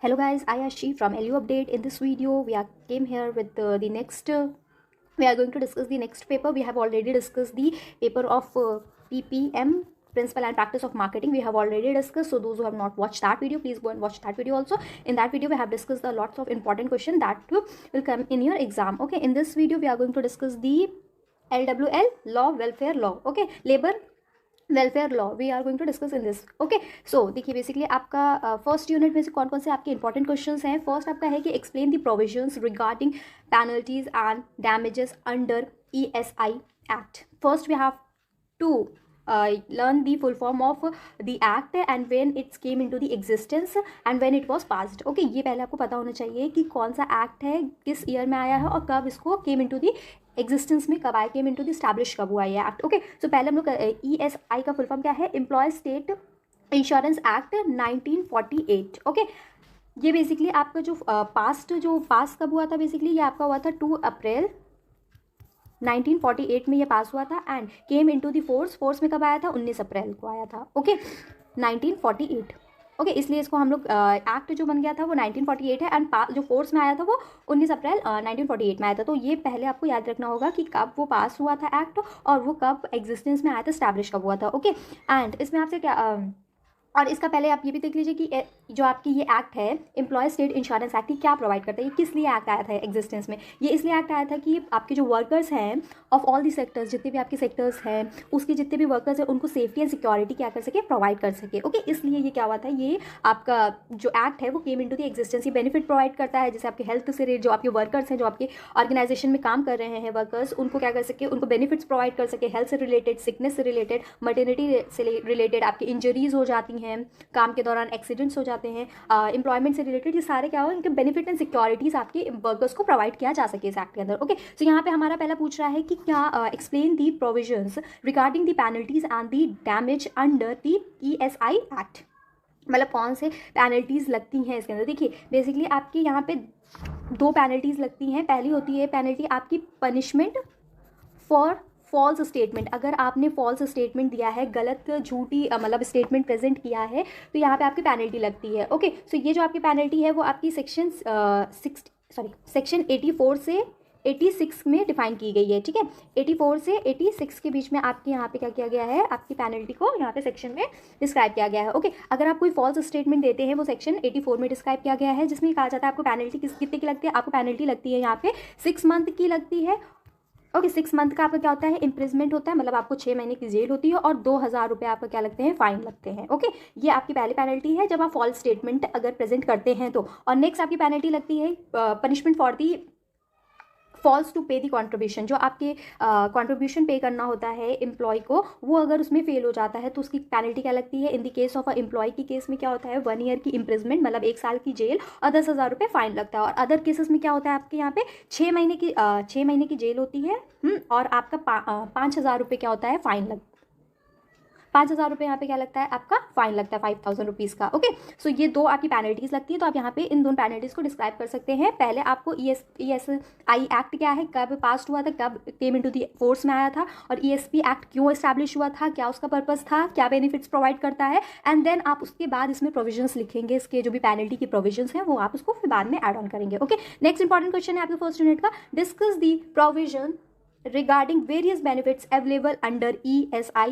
Hello guys, I Ashi from LU Update. In this video, came here with the next. We are going to discuss the next paper. We have already discussed the paper of PPM, Principle and Practice of Marketing. We have already discussed. So those who have not watched that video, please go and watch that video also. In that video, we have discussed a lots of important questions that will come in your exam. Okay. In this video, we are going to discuss the LWL, Law, Welfare Law. Okay. Labor welfare law we are going to discuss in this. Okay, so देखिए basically आपका first unit में से कौन कौन से आपके important questions हैं. First आपका है कि explain the provisions regarding penalties and damages under ESI act. First we have to learn the full form of the act and when it came into the existence and when it was passed. Okay, ये पहले आपको पता होना चाहिए कि कौन सा act है, किस ईयर में आया है और कब इसको came into the एग्जिस्टेंस में कब आया, केम इनटू द स्टैब्लिश कब हुआ ये एक्ट. ओके, सो पहले हम लोग ESI का फुल फॉर्म क्या है, employ state insurance act 1948. Okay, ये बेसिकली आपका जो पास कब हुआ था, बेसिकली ये आपका हुआ था 2 अप्रैल 1948 में ये पास हुआ था and came into the force में कब आया था, 19 अप्रैल को आया था. ओके, 1948. ओके, इसलिए इसको हम लोग एक्ट जो बन गया था वो 1948 है एंड जो फोर्स में आया था वो 19 अप्रैल 1948 में आया था. तो ये पहले आपको याद रखना होगा कि कब वो पास हुआ था एक्ट और वो कब एग्जिस्टेंस में आया था, स्टैब्लिश कब हुआ था. ओके, एंड इसमें आपसे क्या और इसका पहले आप ये भी देख लीजिए कि जो आपकी ये एक्ट है एम्प्लॉय स्टेट इंश्योरेंस एक्ट, क्या प्रोवाइड करता है, ये किस लिए एक्ट आया था एग्जिस्टेंस में. ये इसलिए एक्ट आया था कि आपके जो वर्कर्स हैं ऑफ ऑल दी सेक्टर्स, जितने भी आपके सेक्टर्स हैं उसके जितने भी वर्कर्स हैं उनको सेफ्टी एंड सिक्योरिटी क्या कर सके, प्रोवाइड कर सके. ओके, इसलिए ये क्या हुआ था, ये आपका जो एक्ट है वो केम इनटू द एग्जिस्टेंस. ये बेनिफिट प्रोवाइड करता है जैसे आपके हेल्थ से जो आपके वर्कर्स हैं, जो आपके ऑर्गेनाइजेशन में काम कर रहे हैं वर्कर्स, उनको क्या कर सके, उनको बेनिफिट्स प्रोवाइड कर सके, हेल्थ से रिलेटेड, सिकनेस से रिलेटेड, मटर्निटी से रिलेटेड, आपकी इंजरीज हो जाती हैं काम के दौरान, एक्सीडेंट्स हो जाते हैं, एम्प्लॉयमेंट से रिलेटेड, ये सारे क्या हो, इनके बेनिफिट एंड सिक्योरिटीज आपके वर्कर्स को प्रोवाइड किया जा सके इस एक्ट के अंदर. ओके, सो यहाँ पे हमारा पहला पूछ रहा है कि क्या explain the provisions regarding the penalties and the damage under the ESI act. मतलब कौन से पेनल्टीज लगती हैं इसके अंदर. देखिए बेसिकली आपकी यहाँ पे 2 पेनल्टीज लगती हैं. पहली होती है पेनल्टी आपकी पनिशमेंट फॉर फॉल्स स्टेटमेंट. अगर आपने फॉल्स स्टेटमेंट दिया है, गलत झूठी मतलब स्टेटमेंट प्रेजेंट किया है, तो यहाँ पे आपकी पेनल्टी लगती है. ओके, सो ये जो आपकी पेनल्टी है वो आपकी सेक्शन 84 से 86 में डिफाइन की गई है. ठीक है, 84 से 86 के बीच में आपके यहाँ पे क्या किया गया है, आपकी पेनल्टी को यहाँ पे सेक्शन में डिस्क्राइब किया गया है. ओके, अगर आप कोई फॉल्स स्टेटमेंट देते हैं वो सेक्शन 84 में डिस्क्राइब किया गया है, जिसमें कहा जाता है आपको पेनल्टी कितने की लगती है. आपको पेनल्टी लगती है यहाँ पे 6 मंथ की लगती है. ओके, 6 मंथ का आपका क्या होता है, इम्प्रिजमेंट होता है, मतलब आपको 6 महीने की जेल होती है और 2000 रुपये आपका क्या लगते हैं, फाइन लगते हैं. ओके, ये आपकी पहली पेनल्टी है जब आप फॉल्स स्टेटमेंट अगर प्रेजेंट करते हैं तो. और नेक्स्ट आपकी पेनल्टी लगती है punishment for the falls to pay the contribution. जो आपके कॉन्ट्रीब्यूशन पे करना होता है एम्प्लॉय को, वो अगर उसमें फेल हो जाता है तो उसकी पेनल्टी क्या लगती है. In the case of employ की केस में क्या होता है, 1 ईयर की इम्प्रिजमेंट मतलब 1 साल की जेल और 10,000 रुपये फाइन लगता है. और अदर केसेस में क्या होता है आपके यहाँ पे 6 महीने की जेल होती है और आपका 5,000 रुपये क्या होता है, फाइन लगता है. 5,000 रुपये यहाँ पे क्या लगता है, आपका फाइन लगता है 5,000 रुपीज़ का. ओके, सो ये 2 आपकी पेनल्टीज लगती है. तो आप यहाँ पे इन दोनों पेनल्टीज को डिस्क्राइब कर सकते हैं. पहले आपको ESI एक्ट क्या है, कब पास हुआ था, कब केम इनटू द फोर्स में आया था, और ESP एक्ट क्यों एस्टैब्लिश हुआ था, क्या उसका पर्पस था, क्या बेनिफिट्स प्रोवाइड करता है, एंड देन आप उसके बाद इसमें प्रोविजंस लिखेंगे. इसके जो भी पेनल्टी की प्रोविजंस हैं वो आप उसको फिर बाद में ऐड ऑन करेंगे. ओके, नेक्स्ट इंपॉर्टेंट क्वेश्चन है आपके फर्स्ट यूनिट का, discuss the provision regarding various benefits available under ESI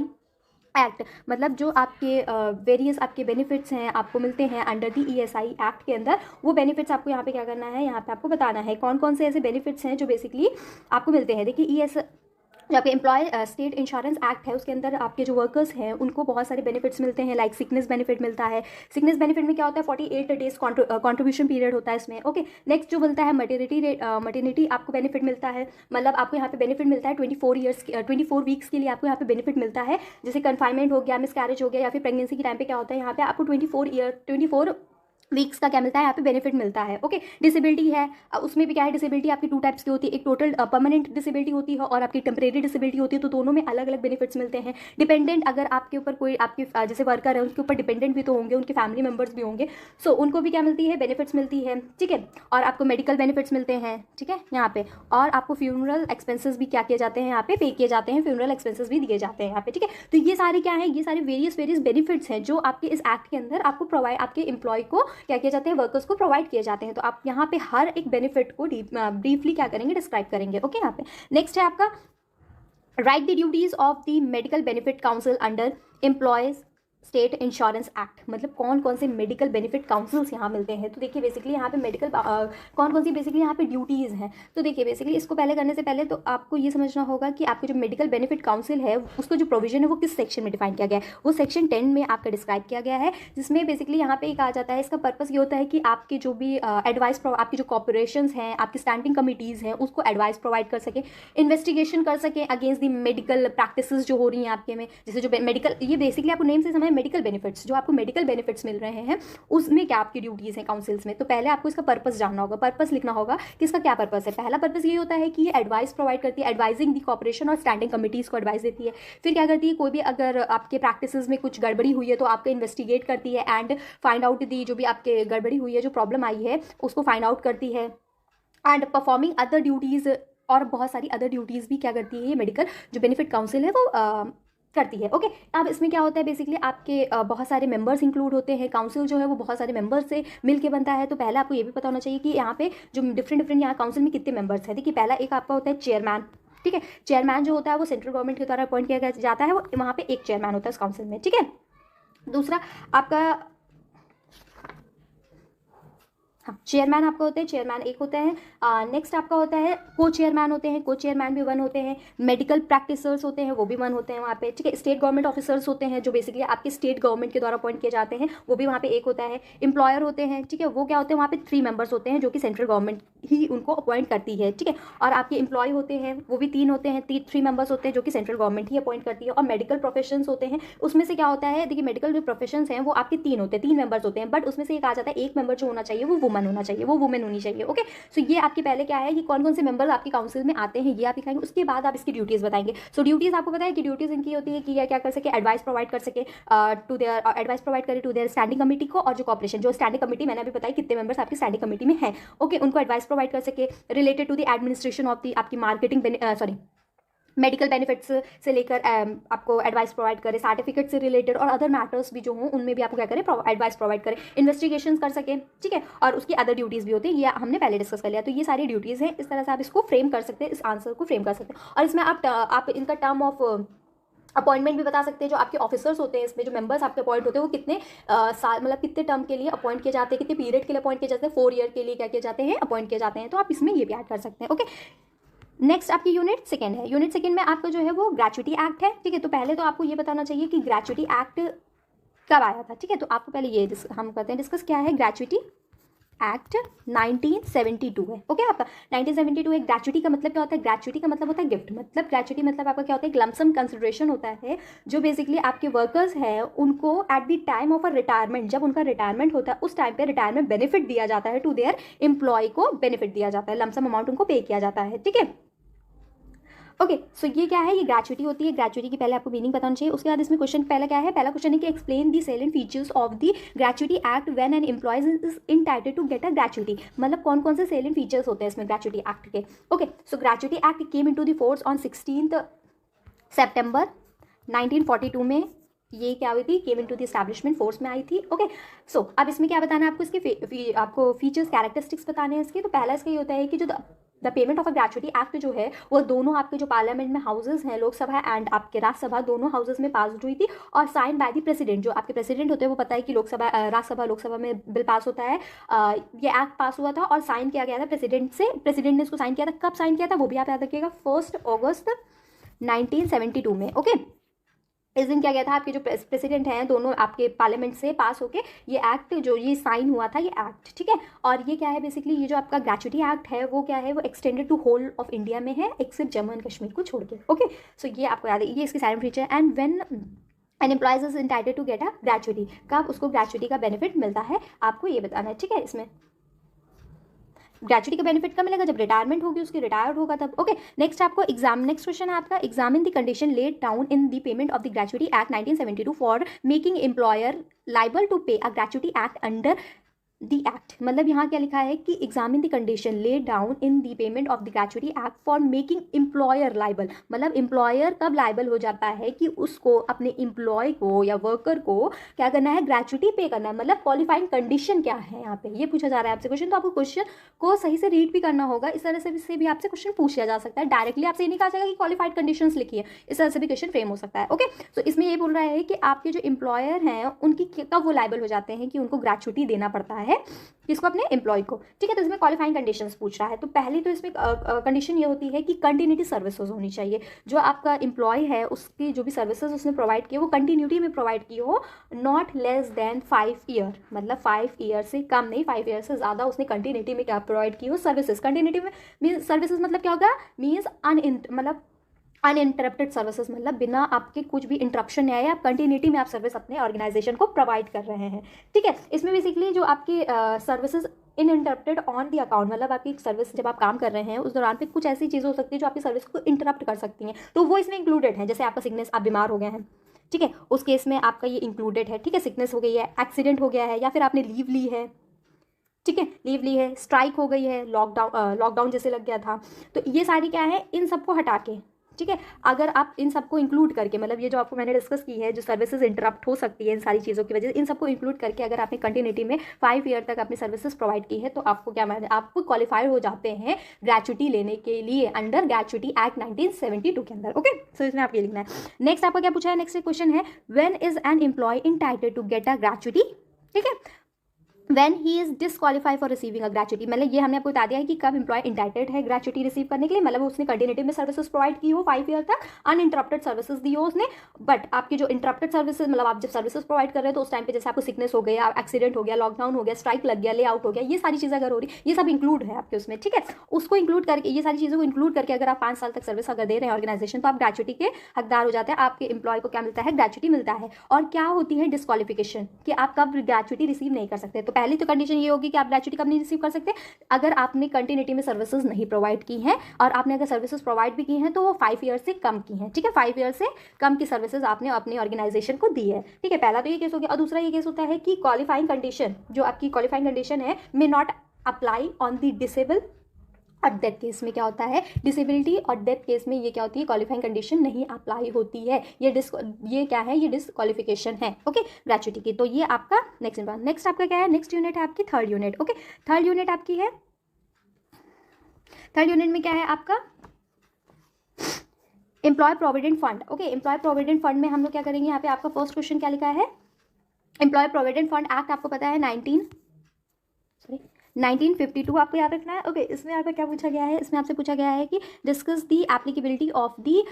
act. मतलब जो आपके वेरियस आपके बेनिफिट्स हैं आपको मिलते हैं अंडर दी ESI एक्ट के अंदर, वो बेनिफिट्स आपको यहाँ पे क्या करना है, यहाँ पे आपको बताना है कौन कौन से ऐसे बेनिफिट्स हैं जो बेसिकली आपको मिलते हैं. देखिए जो आपके एम्प्लॉय स्टेट इंश्योरेंस एक्ट है उसके अंदर आपके जो वर्कर्स हैं उनको बहुत सारे बेनिफिट्स मिलते हैं. लाइक सिकनेस बेनिफिट मिलता है. सिकनेस बेनिफिट में क्या होता है, 48 डेज कॉन्ट्रीब्यूशन पीरियड होता है इसमें. ओके, नेक्स्ट जो मिलता है मटर्निटी आपको बेनिफिट मिलता है. मतलब आपको यहाँ पे बेनिफिट मिलता है 24 वीक्स के लिए आपको यहाँ पे बेनिफिट मिलता है. जैसे कन्फाइनमेंट हो गया, मिसकैरेज हो गया या फिर प्रेगनेंसी के टाइम पे क्या होता है, यहाँ पे आपको 24 वीक्स का क्या मिलता है, यहाँ पे बेनिफिट मिलता है. ओके, डिसेबिलिटी है, उसमें भी क्या है, डिसेबिलिटी आपकी 2 टाइप्स की होती है. एक टोटल परमानेंट डिसेबिलिटी होती है और आपकी टेम्परेरी डिसेबिलिटी होती है. तो दोनों में अलग अलग बेनिफिट्स मिलते हैं. डिपेंडेंट, अगर आपके ऊपर कोई आपके जैसे वर्कर है उनके ऊपर डिपेंडेंट भी तो होंगे, उनके फैमिली मेम्बर्स भी होंगे, सो उनको भी क्या मिलती है, बेनिफिट्स मिलती है. ठीक है, और आपको मेडिकल बेनिफिट्स मिलते हैं. ठीक है, यहाँ पे और आपको फ्यूनरल एक्सपेंसेस भी क्या किए जाते हैं, यहाँ पे पे किए जाते हैं. फ्यूनरल एक्सपेंसेस भी दिए जाते हैं यहाँ पे. ठीक है, तो ये सारे क्या है, ये सारे वेरियस बेनिफिट्स हैं जो आपके इस एक्ट के अंदर आपको प्रोवाइड, आपके एम्प्लॉय को क्या किए जाते हैं, वर्कर्स को प्रोवाइड किए जाते हैं। तो आप यहाँ पे हर एक बेनिफिट को ब्रीफली क्या करेंगे, डिस्क्राइब करेंगे। ओके, यहाँ पे नेक्स्ट है आपका right the duties of the medical benefit council under employees state insurance act. मतलब कौन कौन से मेडिकल बेनिफिट काउंसिल्स यहाँ मिलते हैं। तो देखिए बेसिकली यहाँ पे मेडिकल कौन कौन सी बेसिकली यहाँ पे ड्यूटीज़ हैं। तो देखिए बेसिकली इसको पहले करने से पहले तो आपको ये समझना होगा कि आपके जो मेडिकल बेनिफिट काउंसिल है उसका जो प्रोविजन है वो किस सेक्शन में डिफाइन किया गया है। वो सेक्शन 10 में आपका डिस्क्राइब किया गया है, जिसमें बेसिकली यहाँ पे कहा जाता है इसका पर्पस ये होता है कि आपके जो भी एडवाइस आपकी जो कॉर्पोरेशंस हैं, आपकी स्टैंडिंग कमिटीज़ हैं, उसको एडवाइस प्रोवाइड कर सके, इन्वेस्टिगेशन कर सकें अगेंस्ट दी मेडिकल प्रैक्टिसेस जो हो रही हैं आपके में। जैसे जो मेडिकल, ये बेसिकली आपको नेम से समझ मेडिकल बेनिफिट्स, जो आपको मेडिकल बेनिफिट्स मिल रहे हैं उसमें क्या आपकी ड्यूटीज़ हैं काउंसिल्स में। तो पहले आपको इसका पर्पस जानना होगा, पर्पस लिखना होगा कि इसका क्या पर्पस है। पहला पर्पस ये होता है कि ये एडवाइस प्रोवाइड करती है, एडवाइजिंग दी कॉर्पोरेशन और स्टैंडिंग कमिटीज़ को एडवाइस देती है। फिर क्या करती है, कोई भी अगर आपके प्रैक्टिसेस में कुछ गड़बड़ी हुई है तो आपको इन्वेस्टिगेट करती है एंड फाइंड आउट दी जो भी आपके गड़बड़ी हुई है, जो प्रॉब्लम आई है उसको फाइंड आउट करती है एंड परफॉर्मिंग अदर ड्यूटीज़, और बहुत सारी अदर ड्यूटीज़ भी क्या करती है ये मेडिकल जो बेनिफिट काउंसिल है वो करती है। ओके, अब इसमें क्या होता है बेसिकली आपके बहुत सारे मेंबर्स इंक्लूड होते हैं। काउंसिल जो है वो बहुत सारे मेंबर्स से मिलके बनता है। तो पहले आपको ये भी पता होना चाहिए कि यहाँ पे जो डिफरेंट यहाँ काउंसिल में कितने मेंबर्स हैं। देखिए पहला एक आपका होता है चेयरमैन, ठीक है। चेयरमैन जो होता है वो सेंट्रल गवर्नमेंट के द्वारा अपॉइंट किया जाता है, वो वहाँ पे एक चेयरमैन होता है इस काउंसिल में, ठीक है। दूसरा आपका हाँ चेयरमैन आपका होते हैं, चेयरमैन एक होता है। नेक्स्ट आपका होता है को चेयरमैन होते हैं, को चेयरमैन भी 1 होते हैं। मेडिकल प्रैक्टिसर्स होते हैं वो भी 1 होते हैं वहाँ पे, ठीक है। स्टेट गवर्नमेंट ऑफिसर्स होते हैं जो बेसिकली आपके स्टेट गवर्नमेंट के द्वारा अपॉइंट किए जाते हैं, वो भी वहाँ पे 1 होता है। एम्प्लॉयर होते हैं, ठीक है, वो क्या होते हैं वहाँ पे 3 मेंबर्स होते हैं जो कि सेंट्रल गवर्नमेंट ही उनको अपॉइंट करती है, ठीक है। और आपके एम्प्लॉय होते हैं वो भी 3 होते हैं, 3 मेंबर्स होते हैं जो कि सेंट्रल गवर्नमेंट ही अपॉइंट करती है। और मेडिकल प्रोफेशंस होते हैं, उसमें से क्या होता है, देखिए मेडिकल जो प्रोफेशंस हैं वो आपके 3 होते हैं, 3 मेंबर्स होते हैं, बट उसमें से एक आ जाता है एक मेंबर जो होना चाहिए वो वुमन होना चाहिए, वो वुमेन होनी चाहिए। ओके, सो ये आपके पहले क्या है कि कौन कौन से मेंबर आपके काउंसिल में आते हैं ये आप दिखाएंगे, उसके बाद आप इसकी ड्यूटीज़ बताएंगे। सो ड्यूटीज़ आपको पता है कि ड्यूटीज़ इनकी होती है कि यह क्या कर सके, एडवाइस प्रोवाइड कर सके टू देयर, एडवाइस प्रोवाइड करे टू देयर स्टैंडिंग कमेटी को, और जो कॉर्पोरेशन जो स्टैंडिंग कमेटी मैंने अभी बताया कितने मेंबर्स आपकी स्टैंडिंग कमेटी में है, ओके, उनको एडवाइस प्रोवाइड कर सके related to the administration of the आपकी मार्केटिंग मेडिकल बेनिफिट्स से लेकर आपको एडवाइस प्रोवाइड करे, सर्टिफिकेट से रिलेटेड और अदर मैटर्स भी जो हों उनमें भी आपको क्या करें, एडवाइस प्रोवाइड करें, इन्वेस्टिगेशन कर सके, ठीक है। और उसकी अदर ड्यूटीज़ भी होती है, ये हमने पहले डिस्कस कर लिया। तो ये सारी ड्यूटीज़ हैं, इस तरह से आप इसको फ्रेम कर सकते हैं, इस आंसर को फ्रेम कर सकते हैं। और इसमें आप इनका टर्म ऑफ अपॉइंटमेंट भी बता सकते हैं। जो आपके ऑफिसर्स होते हैं इसमें जो मेंबर्स आपके अपॉइंट होते हैं वो कितने साल मतलब कितने टर्म के लिए अपॉइंट किए जाते हैं, कितने पीरियड के लिए अपॉइंट किए जाते हैं, 4 ईयर के लिए क्या किए जाते हैं, अपॉइंट किए जाते हैं। तो आप इसमें ये भी ऐड कर सकते हैं। ओके, नेक्स्ट आपकी यूनिट 2 है। यूनिट 2 में आपका जो है वो ग्रेच्युटी एक्ट है, ठीक है। तो पहले तो आपको ये बताना चाहिए कि ग्रेच्युटी एक्ट कब आया था, ठीक है। तो आपको पहले ये हम करते हैं डिस्कस क्या है ग्रेच्युटी एक्ट 1972 है, ओके। आपका 1972 है। ग्रेच्युटी का मतलब क्या होता है, ग्रेच्युटी का मतलब होता है गिफ्ट, मतलब ग्रेच्युटी मतलब आपका क्या होता है, लमसम कंसिडरेशन होता है जो बेसिकली आपके वर्कर्स हैं उनको at the time of a retirement, जब उनका रिटायरमेंट होता है उस टाइम पे रिटायरमेंट बेनिफिट दिया जाता है, टू देयर एम्प्लॉय को बेनिफिट दिया जाता है, लमसम अमाउंट उनको पे किया जाता है, ठीक है। ओके, सो ये क्या है, ये ग्रेच्युटी होती है। ग्रेच्युटी की पहले आपको मीनिंग बताना चाहिए। उसके बाद इसमें क्वेश्चन पहला क्या है, पहला क्वेश्चन है कि explain the salient features of the gratuity act when an employees is entitled to get a gratuity. मतलब कौन कौन से सेलेंट फीचर्स होते हैं इसमें ग्रेच्युटी एक्ट के। Okay, so gratuity act came into the force on 16 सितंबर 1942 में ये क्या हुई थी, came into the establishment force में आई थी। ओके, सो अब इसमें क्या बताना है आपको, इसके आपको फीचर्स कैरेक्टरिस्टिक्स बताने हैं इसके। तो पहला इसका ये होता है कि जो the payment of a gratuity act जो है वो दोनों आपके जो पार्लियामेंट में हाउसेज हैं, लोकसभा एंड आपके राज्यसभा, दोनों हाउसेज में पास हुई थी और साइन बाय द प्रेसिडेंट। जो आपके प्रेसिडेंट होते हैं वो पता है कि लोकसभा में बिल पास होता है, ये एक्ट पास हुआ था और साइन किया गया था प्रेसिडेंट से। प्रेसिडेंट ने इसको साइन किया था, कब साइन किया था वो भी आप याद रखिएगा, 1 अगस्त 1972 में। ओके, इस दिन क्या गया था, आपके जो प्रेसिडेंट हैं दोनों आपके पार्लियामेंट से पास होके ये एक्ट जो ये साइन हुआ था, ये एक्ट, ठीक है। और ये क्या है बेसिकली, ये जो आपका ग्रेच्युटी एक्ट है वो क्या है, वो extended to whole of India में है एक्सेप्ट जम्मू एंड कश्मीर को छोड़ के। ओके, सो ये आपको याद है, ये इसकी silent feature. And when an employees is entitled to get a gratuity, कब उसको ग्रेच्युटी का बेनिफिट मिलता है आपको ये बताना है, ठीक है। इसमें ग्रेच्युटी का बेनिफिट कब मिलेगा, जब रिटायरमेंट होगी, उसकी रिटायर्ड होगा तब। ओके, नेक्स्ट आपको नेक्स्ट क्वेश्चन है आपका, examine the condition laid down in the payment of the gratuity act 1972 for making employer liable to pay a gratuity act under the act. मतलब यहाँ क्या लिखा है कि examine the condition laid down in the payment of the gratuity act for making employer liable. मतलब employer कब liable हो जाता है कि उसको अपने एम्प्लॉय को या वर्कर को क्या करना है, ग्रेचुटी पे करना है। मतलब क्वालिफाइंग कंडीशन क्या है यहाँ पे, ये पूछा जा रहा है आपसे क्वेश्चन। तो आपको क्वेश्चन को सही से रीड भी करना होगा, इस तरह से भी आपसे क्वेश्चन पूछा जा सकता है। डायरेक्टली आपसे ये नहीं कहा जाएगा कि क्वालिफाइड कंडीशंस लिखिए, इस तरह से भी क्वेश्चन फ्रेम हो सकता है। ओके, तो इसमें ये बोल रहा है कि आपके जो एम्प्लॉयर हैं उनकी कब वो लाइबल हो जाते हैं कि उनको ग्रेचुटी देना पड़ता है, किसको, अपने एम्प्लॉय को। ठीक है, तो इसमें क्वालिफाइंग कंडीशंस पूछ रहा है। तो पहली तो इसमें कंडीशन ये होती है कि कंटिन्यूटी सर्विसेज होनी चाहिए। जो आपका एम्प्लॉय है उसकी जो भी सर्विसेज उसने प्रोवाइड की वो कंटिन्यूटी में प्रोवाइड की हो, नॉट लेस देन 5 ईयर। मतलब 5 ईयर से कम नहीं, 5 ईयर से ज़्यादा उसने कंटिन्यूटी में क्या प्रोवाइड की हो, सर्विसेज। कंटिन्यूटी में मीन्स सर्विसेज मतलब क्या होगा, मीन्स मतलब अनइंटरप्टेड सर्विसेज, मतलब बिना आपके कुछ भी इंटरप्शन नहीं आया, आप कंटिन्यूटी में आप सर्विस अपने ऑर्गेनाइजेशन को प्रोवाइड कर रहे हैं। ठीक है, इसमें बेसिकली जो आपकी सर्विसेज इनइंटरप्टेड ऑन द अकाउंट, मतलब आपकी सर्विस जब आप काम कर रहे हैं उस दौरान पे कुछ ऐसी चीज़ें हो सकती है जो आपकी सर्विस को इंटरप्ट कर सकती हैं, तो वो इसमें इंक्लूडेड है। जैसे आपका सिकनेस, आप बीमार हो गए हैं, ठीक है, उस केस में आपका ये इंक्लूडेड है। ठीक है, सिकनेस हो गई है, एक्सीडेंट हो गया है, या फिर आपने लीव ली है, ठीक है, लीव ली है, स्ट्राइक हो गई है, लॉकडाउन जैसे लग गया था, तो ये सारी क्या है, इन सबको हटा के, ठीक है, अगर आप इन सबको इंक्लूड करके, मतलब ये जो आपको मैंने डिस्कस की है, जो सर्विसेज इंटरप्ट हो सकती है इन सारी चीज़ों की वजह से, इन सबको इंक्लूड करके अगर आपने कंटिन्यूटी में 5 ईयर तक अपनी सर्विसेज प्रोवाइड की है, तो आपको क्या माने, आप क्वालिफाइड हो जाते हैं ग्रेचुटी लेने के लिए अंडर ग्रेचुटी एक्ट 1972 के अंदर। ओके, सो इसमें आप ये लिखना है। नेक्स्ट आपका क्या पूछा है, नेक्स्ट क्वेश्चन है, when is an employ entitled to get a gratuity. ठीक है, When he is disqualified for receiving a gratuity, मतलब ये हमने आपको बता दिया है कि कब एम्प्लॉय इंटाइटेड है ग्रेचुटी रिसीव करने के लिए, मतलब उसने कंटिन्यूटी में सर्विसेज प्रोवाइड की हो 5 ईयर तक, अनइंटरप्टेड सर्विसेज दी हो उसने। बट आपकी जो इंटरप्टेड सर्विसेज, मतलब आप जब सर्विसेज प्रोवाइड कर रहे हैं तो उस टाइम पे जैसे आपको सिकनेस हो गया, एक्सीडेंट हो गया, लॉकडाउन हो गया, स्ट्राइक लग गया, ले आउट हो गया, ये सारी चीज़ें अगर हो रही, ये सब इंक्लूड है आपके उसमें। ठीक है, उसको इंक्लूड करके, ये सारी चीज़ों को इंक्लूड करके अगर आप 5 साल तक सर्विस अगर दे रहे हैं ऑर्गेनाइजेशन, तो आप ग्रेचुटी के हकदार हो जाते हैं। आपके एम्प्लॉय को क्या मिलता है, ग्रेचुटी मिलता है। और क्या होती है डिस्क्वालिफिकेशन, कि आप कब ग्रेचुटी रिसीव नहीं कर सकते। तो पहली तो कंडीशन ये होगी कि आप ग्रेचुटी कब नहीं रिसीव कर सकते, अगर आपने कंटिन्यूटी में सर्विसेज नहीं प्रोवाइड की हैं, और आपने अगर सर्विसेज प्रोवाइड भी की हैं तो वो 5 ईयर से कम की हैं। ठीक है, 5 ईयर से कम की सर्विसेज आपने अपनी ऑर्गेनाइजेशन को दी है। ठीक है, पहला तो ये केस हो गया। और दूसरा ये केस होता है कि क्वालिफाइंग कंडीशन, जो आपकी क्वालिफाइंग कंडीशन है, may not apply on the disable. और डेथ केस में क्या होता है, डिसेबिलिटी और डेथ केस में ये क्या होती है, क्वालिफाइंग कंडीशन नहीं अप्लाई होती है। ये क्या है, ये डिस्क्वालिफिकेशन है। ओके, ग्रेचुटी की। तो ये आपका नेक्स्ट आपका क्या है, नेक्स्ट यूनिट है आपकी third unit. Okay, third unit आपकी है, थर्ड यूनिट में क्या है आपका, employ provident fund. Okay, employ provident fund में हम लोग क्या करेंगे, यहाँ पे आपका फर्स्ट क्वेश्चन क्या लिखा है, एम्प्लॉय प्रोविडेंट फंड एक्ट आपको पता है 1952 आपको याद रखना है। ओके, इसमें आपका क्या पूछा गया है, इसमें आपसे पूछा गया है कि discuss the applicability of the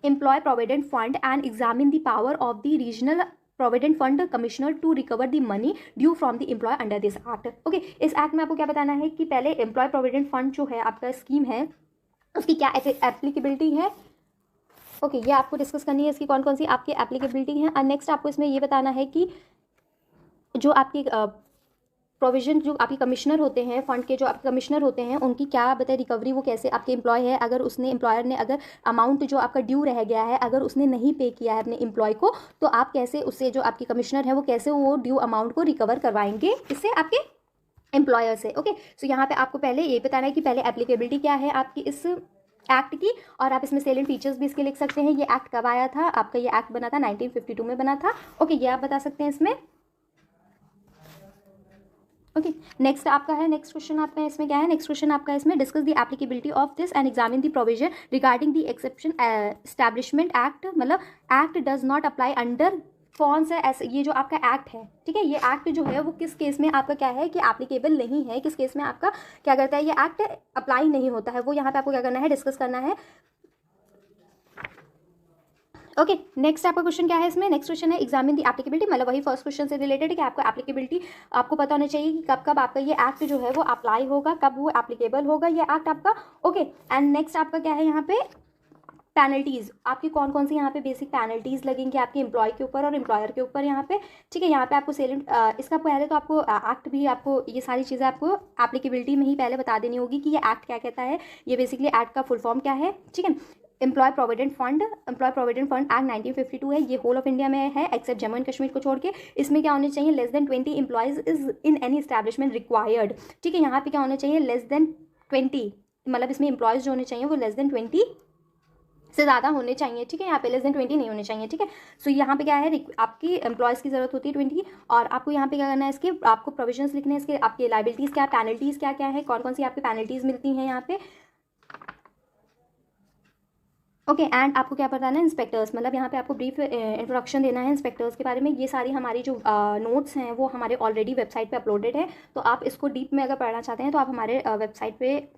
employ provident fund and examine the power of the regional provident fund commissioner to recover the money due from the employ under this act. Okay, इस एक्ट में आपको क्या बताना है कि पहले employ provident fund जो है आपका स्कीम है, उसकी क्या एप्लीकेबिलिटी है। ओके, ये आपको डिस्कस करनी है, इसकी कौन कौन सी आपकी एप्लीकेबिलिटी है। और नेक्स्ट आपको इसमें ये बताना है कि जो आपकी प्रोविजन, जो आपके कमिश्नर होते हैं फंड के, जो आपके कमिश्नर होते हैं, उनकी क्या बताए रिकवरी, वो कैसे आपके एम्प्लॉय है, अगर उसने एम्प्लॉयर ने अगर अमाउंट जो आपका ड्यू रह गया है अगर उसने नहीं पे किया है अपने एम्प्लॉय को, तो आप कैसे उससे, जो आपके कमिश्नर है वो कैसे वो ड्यू अमाउंट को रिकवर करवाएंगे इससे आपके एम्प्लॉयर से। ओके, सो यहाँ पे आपको पहले ये बताना है कि पहले एप्लीकेबिलिटी क्या है आपकी इस एक्ट की, और आप इसमें सेलेंट फीचर्स भी इसके लिख सकते हैं। ये एक्ट कब आया था आपका, ये एक्ट बना था 1952 में बना था। ओके, ये आप बता सकते हैं इसमें। ओके, नेक्स्ट आपका है, नेक्स्ट क्वेश्चन आपका इसमें क्या है, नेक्स्ट क्वेश्चन आपका इसमें discuss the applicability of this and examine the provision regarding the exception establishment act. मतलब act does not apply under कौन सा ऐसे, ये जो आपका एक्ट है, ठीक है, ये एक्ट जो है वो किस केस में आपका क्या है कि एप्लीकेबल नहीं है, किस केस में आपका क्या करता है, ये एक्ट अप्लाई नहीं होता है, वो यहाँ पे आपको क्या करना है, डिस्कस करना है। ओके, नेक्स्ट आपका क्वेश्चन क्या है इसमें, नेक्स्ट क्वेश्चन है एग्जामिन द एप्लीकेबिलिटी, मतलब वही फर्स्ट क्वेश्चन से रिलेटेड है कि आपको एप्लीकेबिलिटी आपको पता होना चाहिए कि कब कब आपका ये एक्ट जो है वो अप्लाई होगा, कब वो एप्लीकेबल होगा ये एक्ट आपका। ओके, एंड नेक्स्ट आपका क्या है यहाँ पे, पेनल्टीज़ आपकी कौन कौन सी यहाँ पे बेसिक पेनल्टीज़ लगेंगी आपके एम्प्लॉय के ऊपर और एम्प्लॉयर के ऊपर यहाँ पे। ठीक है, यहाँ पे आपको सेलेंट इसका पहले तो आपको एक्ट भी, आपको ये सारी चीज़ें आपको एप्लीकेबिलिटी में ही पहले बता देनी होगी कि ये एक्ट क्या कहता है, ये बेसिकली एक्ट का फुल फॉर्म क्या है। ठीक है, एम्प्लॉय प्रोविडेंट फंड एक्ट 1952 है, ये होल ऑफ इंडिया में है एक्सेप्ट जम्मू एंड कश्मीर को छोड़ के। इसमें क्या होने चाहिए, less than 20 employees is in any establishment required, ठीक है। यहाँ पे क्या होना चाहिए, लेस देन 20, मतलब इसमें एम्प्लॉयज जो होने चाहिए वो लेस देन 20 से ज़्यादा होने चाहिए, ठीक है। यहाँ पे लेस देन 20 नहीं होने चाहिए, ठीक है। सो यहाँ पे क्या है, आपकी एम्प्लॉयज़ की ज़रूरत होती है 20, और आपको यहाँ पे क्या करना है, इसके आपको प्रोविजंस लिखने हैं, इसके आपकी लाइबिलिटीज़ क्या, पेनल्टीज़ क्या क्या है, कौन कौन सी आपकी पेनल्टीज़ मिलती हैं यहाँ पे, ओके। एंड आपको क्या बताना है, इंस्पेक्टर्स, मतलब यहाँ पे आपको ब्रीफ इंट्रोडक्शन देना है इंस्पेक्टर्स के बारे में। ये सारी हमारी जो नोट्स हैं वो हमारे ऑलरेडी वेबसाइट पे अपलोडेड है, तो आप इसको डीप में अगर पढ़ना चाहते हैं तो आप हमारे वेबसाइट पे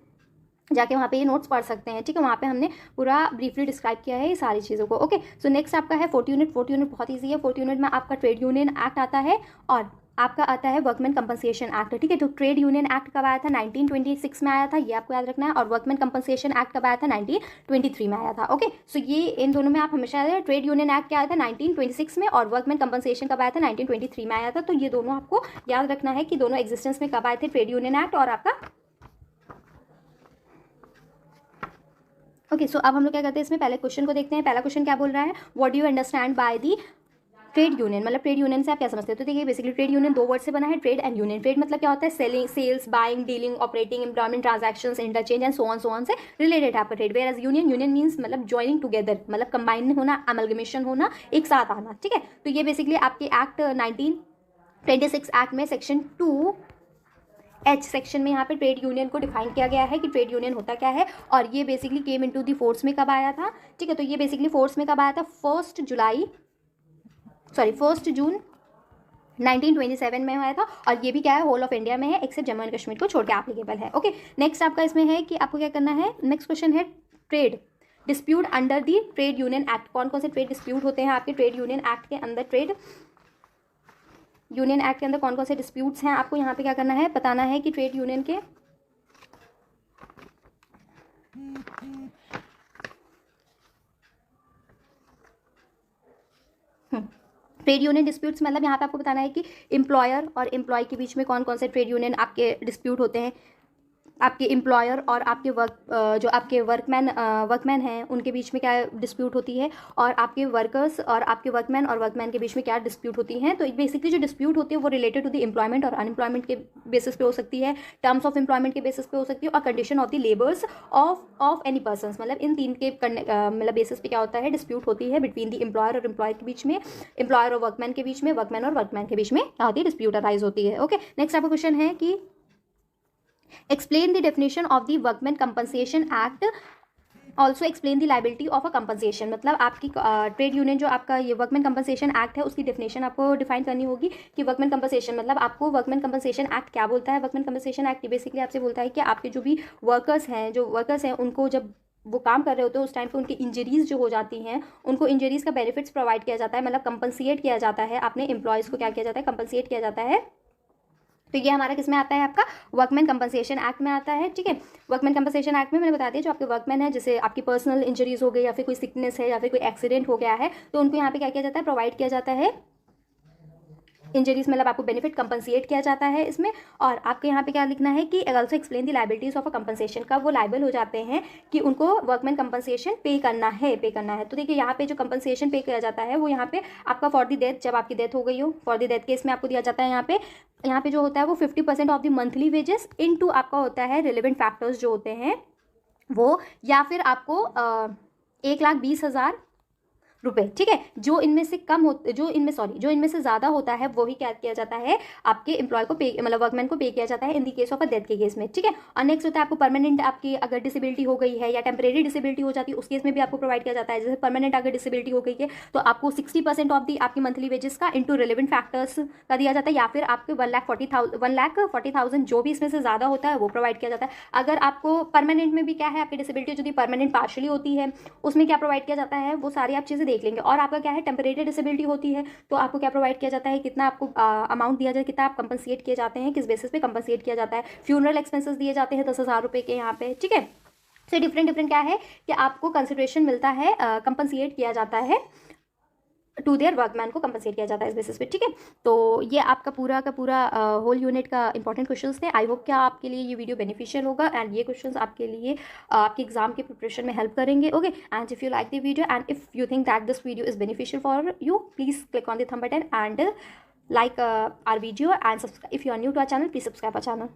जाके वहाँ पे ये नोट्स पढ़ सकते हैं, ठीक है। वहाँ पे हमने पूरा ब्रीफली डिस्क्राइब किया है ये सारी चीज़ों को, ओके। सो नेक्स्ट आपका है 4th यूनिट। 4th यूनिट बहुत ईजी है। 4th यूनिट में आपका ट्रेड यूनियन एक्ट आता है और आपका आता है वर्कमैन कंपनसेशन एक्ट, ठीक है। तो ट्रेड यूनियन एक्ट कब आया था, 1926 में आया था, ये आपको याद रखना है। और वर्कमैन कंपनसेशन एक्ट कब आया था, 1923 में आया था, ओके। सो ये इन दोनों में आप हमेशा याद है, ट्रेड यूनियन एक्ट क्या आया था 1926 में, और वर्कमैन कंपनसेशन कब आया था 1923 में आया था। तो ये दोनों आपको याद रखना है कि दोनों एग्जिस्टेंस में कब आए थे, ट्रेड यूनियन एक्ट और आपका, ओके। सो अब हम लोग क्या करते हैं, इसमें पहले क्वेश्चन को देखते हैं। पहला क्वेश्चन क्या बोल रहा है, what do you understand by the trade union, मतलब ट्रेड यूनियन से आप क्या समझते हो। तो देखिए बेसिकली ट्रेड यूनियन दो वर्ड से बना है, ट्रेड एंड यूनियन। ट्रेड मतलब क्या होता है, selling, sales, buying, dealing, operating, employment, transactions, interchange and so on से रिलेटेड है आपका trade. Whereas union means मतलब ज्वाइनिंग टुगेदर, मतलब कंबाइन होना, अमलगमेशन होना, एक साथ आना, ठीक है। तो ये बेसिकली आपके एक्ट 1926 एक्ट में सेक्शन 2H सेक्शन में यहाँ पे ट्रेड यूनियन को डिफाइन किया गया है कि ट्रेड यूनियन होता क्या है। और ये basically came into the force में कब आया था, ठीक है। तो ये बेसिकली फोर्स में कब आया था, 1 जून 1927 में आया था। और ये भी क्या है, होल ऑफ इंडिया में है एक्सेप्ट जम्मू एंड कश्मीर को छोड़ के एप्लीकेबल है, ओके। नेक्स्ट आपका इसमें है कि आपको क्या करना है, नेक्स्ट क्वेश्चन है trade dispute under the trade union act. कौन कौन से ट्रेड डिस्प्यूट होते हैं आपके ट्रेड यूनियन एक्ट के अंदर, ट्रेड यूनियन एक्ट के अंदर कौन कौन से डिस्प्यूट्स हैं, आपको यहाँ पे क्या करना है, बताना है कि ट्रेड यूनियन के ट्रेड यूनियन डिस्प्यूट्स मतलब यहाँ पे आपको बताना है कि एम्प्लॉयर और एम्प्लॉय के बीच में कौन कौन से ट्रेड यूनियन आपके डिस्प्यूट होते हैं। आपके एम्प्लॉयर और आपके जो आपके वर्कमैन हैं उनके बीच में क्या डिस्प्यूट होती है, और आपके वर्कर्स और आपके वर्कमैन के बीच में क्या डिस्प्यूट होती हैं। तो बेसिकली जो डिस्प्यूट होती है वो रिलेटेड टू द एम्प्लॉयमेंट और अनएम्प्लॉयमेंट के बेसिस पे हो सकती है, टर्म्स ऑफ एम्प्लॉयमेंट के बेसिस पे हो सकती है, और condition of the labours of any person, मतलब इन तीन के मतलब बेसिस पे क्या होता है, डिस्प्यूट होती है बिटवीन द एम्प्लॉयर और एम्प्लॉय के बीच में, एम्प्लॉयर और वर्कमैन के बीच में, वर्कमैन और वर्कमैन के बीच में क्या होती है, डिस्प्यूट अराइज होती है, ओके। नेक्स्ट आपका क्वेश्चन है कि explain the definition of the workman compensation act, also explain the liability of a compensation. मतलब आपकी ट्रेड यूनियन जो आपका ये वर्कमैन कंपनसेशन एक्ट है उसकी डेफिनेशन आपको डिफाइन करनी होगी कि वर्कमैन कंपनसेशन मतलब आपको वर्कमैन कंपनसेशन एक्ट क्या बोलता है। वर्कमैन कंपनसेशन एक्ट बेसिकली आपसे बोलता है कि आपके जो भी वर्कर्स हैं उनको जब वो काम कर रहे होते हैं उस टाइम पे उनकी इंजरीज जो हो जाती हैं उनको इंजरीज का बेनिफिट्स प्रोवाइड किया जाता है, मतलब कंपनसेट किया जाता है, अपने एम्प्लॉयज़ को क्या किया जाता है, कंपनसेट किया जाता है। तो ये हमारा किस में आता है, आपका वर्कमैन कंपनसेशन एक्ट में आता है, ठीक है। वर्कमैन कंपनसेशन एक्ट में मैंने बता दिया जो आपके वर्कमैन है, जैसे आपकी पर्सनल इंजरीज हो गई या फिर कोई सिकनेस है या फिर कोई एक्सीडेंट हो गया है तो उनको यहाँ पे क्या किया जाता है, प्रोवाइड किया जाता है इंजरीज, मतलब आपको बेनिफिट कंपनसेट किया जाता है इसमें। और आपके यहाँ पे क्या लिखना है कि also explain the liabilities of a compensation, कब वो लाइबल हो जाते हैं कि उनको वर्कमैन कंपनसेशन पे करना है। तो देखिए यहाँ पे जो कंपनसेशन पे किया जाता है वो यहाँ पे आपका फॉर द डेथ, जब आपकी डेथ हो गई हो, फॉर द डेथ केस में आपको दिया जाता है यहाँ पे जो होता है वो 50% of the monthly wages into आपका होता है रिलेवेंट फैक्टर्स जो होते हैं वो, या फिर आपको 1,20,000 रुपए, ठीक है। जो इनमें से ज़्यादा होता है वो ही क्या किया जाता है, आपके एम्प्लॉय को पे, मतलब वर्कमैन को पे किया जाता है in the case of a death के केस में, ठीक है। और नेक्स्ट होता है आपको परमानेंट, आपकी अगर डिसेबिलिटी हो गई है या टेम्परेरी डिसेबिलिटी हो जाती है उस केस में भी आपको प्रोवाइड किया जाता है। जैसे परमानेंट अगर डिसेबिलिटी हो गई है तो आपको 60% ऑफ दी आपकी मंथली वेजेस का इंटू रिलेवेंट फैक्टर्स का दिया जाता है, या फिर आपके 1,40,000 जो भी इसमें से ज़्यादा होता है वो प्रोवाइड किया जाता है। अगर आपको परमानेंट में भी क्या है, आपकी डिसेबिलिटी जो परमानेंट पार्शली होती है उसमें क्या प्रोवाइड किया जाता है वो सारी आप चीज़ें देख लेंगे। और आपका क्या है, टेम्परेरी डिसेबिलिटी होती है तो आपको क्या प्रोवाइड किया जाता है, कितना आपको अमाउंट दिया जाए, कितना आप कंपनसेट किए जाते हैं, किस बेसिस पे कंपनसेट किया जाता है। फ्यूनरल एक्सपेंसेस दिए जाते हैं 10,000 रुपये के यहाँ पे, ठीक है। तो डिफरेंट क्या है कि आपको कंसिडरेशन मिलता है, कंपनसेट किया जाता है टू देयर वर्कमैन को कंपनसेट किया जाता है इस बेसिस पे, ठीक है। तो ये आपका पूरा का पूरा होल यूनिट का इंपॉर्टेंट क्वेश्चंस थे। आई होप क्या आपके लिए ये वीडियो बेनिफिशियल होगा एंड ये क्वेश्चंस आपके लिए आपके एग्जाम के प्रिपरेशन में हेल्प करेंगे, okay. And if you like the video and if you think that this video is beneficial for you, please click on the thumb button and like our video and subscribe. If you are new to our channel, please subscribe our channel.